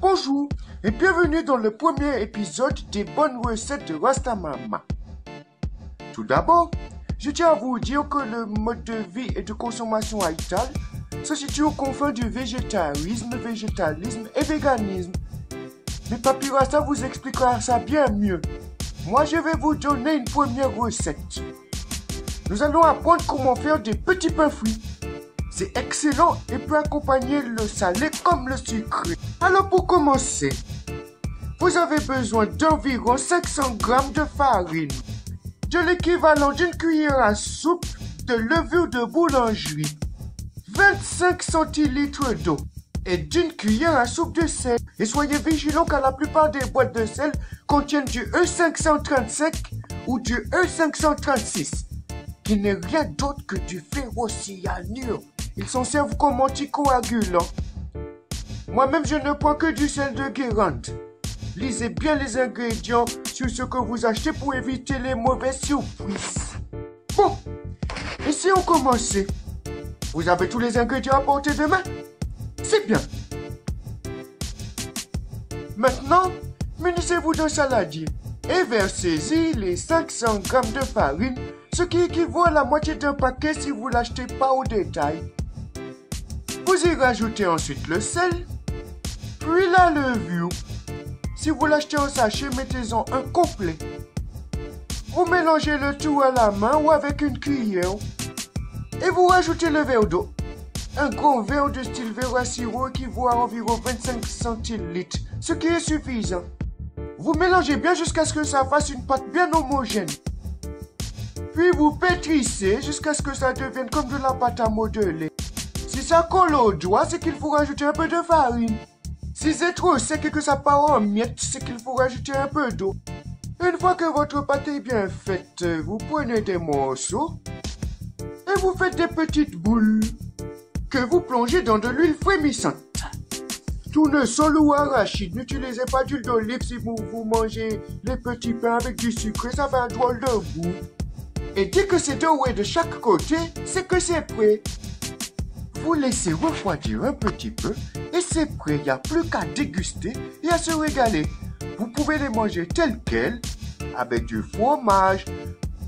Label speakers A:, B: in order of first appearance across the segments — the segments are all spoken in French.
A: Bonjour et bienvenue dans le premier épisode des bonnes recettes de Rastamama. Tout d'abord, je tiens à vous dire que le mode de vie et de consommation haïtal se situe au confin du végétarisme et véganisme. Mais Papy Rasta vous expliquera ça bien mieux. Moi, je vais vous donner une première recette. Nous allons apprendre comment faire des petits pains frits. C'est excellent et peut accompagner le salé comme le sucré. Alors pour commencer, vous avez besoin d'environ 500 g de farine, de l'équivalent d'une cuillère à soupe de levure de boulangerie, 25 centilitres d'eau et d'une cuillère à soupe de sel. Et soyez vigilants car la plupart des boîtes de sel contiennent du E535 ou du E536, qui n'est rien d'autre que du ferrocyanure. Ils s'en servent comme anticoagulants. Moi-même, je ne prends que du sel de Guérande. Lisez bien les ingrédients sur ce que vous achetez pour éviter les mauvaises surprises. Bon, et si on commençait? Vous avez tous les ingrédients à portée de main? C'est bien. Maintenant, munissez-vous d'un saladier et versez-y les 500 g de farine, ce qui équivaut à la moitié d'un paquet si vous l'achetez pas au détail. Vous y rajoutez ensuite le sel, puis la levure. Si vous l'achetez en sachet, mettez-en un complet. Vous mélangez le tout à la main ou avec une cuillère. Et vous rajoutez le verre d'eau. Un grand verre de style verre à sirop équivaut à environ 25 centilitres, ce qui est suffisant. Vous mélangez bien jusqu'à ce que ça fasse une pâte bien homogène. Puis vous pétrissez jusqu'à ce que ça devienne comme de la pâte à modeler. Si ça colle au doigt, c'est qu'il faut rajouter un peu de farine. Si c'est trop sec et que ça part en miettes, c'est qu'il faut rajouter un peu d'eau. Une fois que votre pâte est bien faite, vous prenez des morceaux et vous faites des petites boules que vous plongez dans de l'huile frémissante. Tournesol ou arachide, n'utilisez pas d'huile d'olive si vous mangez les petits pains avec du sucre, ça fait un drôle de goût. Et dès que c'est doré de chaque côté, c'est que c'est prêt. Vous laissez refroidir un petit peu et c'est prêt, il n'y a plus qu'à déguster et à se régaler. Vous pouvez les manger tels quels, avec du fromage,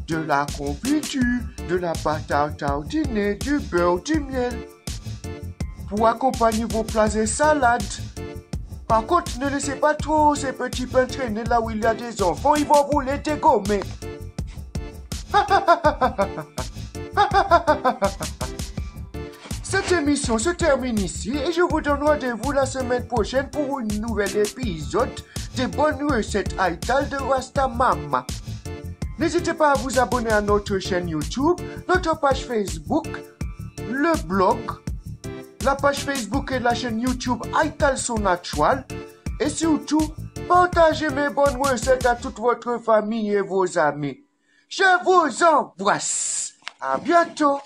A: de la confiture, de la pâte à tartiner, du beurre, du miel. Pour accompagner vos plats et salades. Par contre, ne laissez pas trop ces petits pains traîner là où il y a des enfants, ils vont vous les dégommer. Cette émission se termine ici et je vous donne rendez-vous la semaine prochaine pour un nouvel épisode des bonnes recettes haïtales de Rastamama. N'hésitez pas à vous abonner à notre chaîne YouTube, notre page Facebook, le blog, la page Facebook et la chaîne YouTube Haïtal So Natural et surtout, partagez mes bonnes recettes à toute votre famille et vos amis. Je vous embrasse. À bientôt.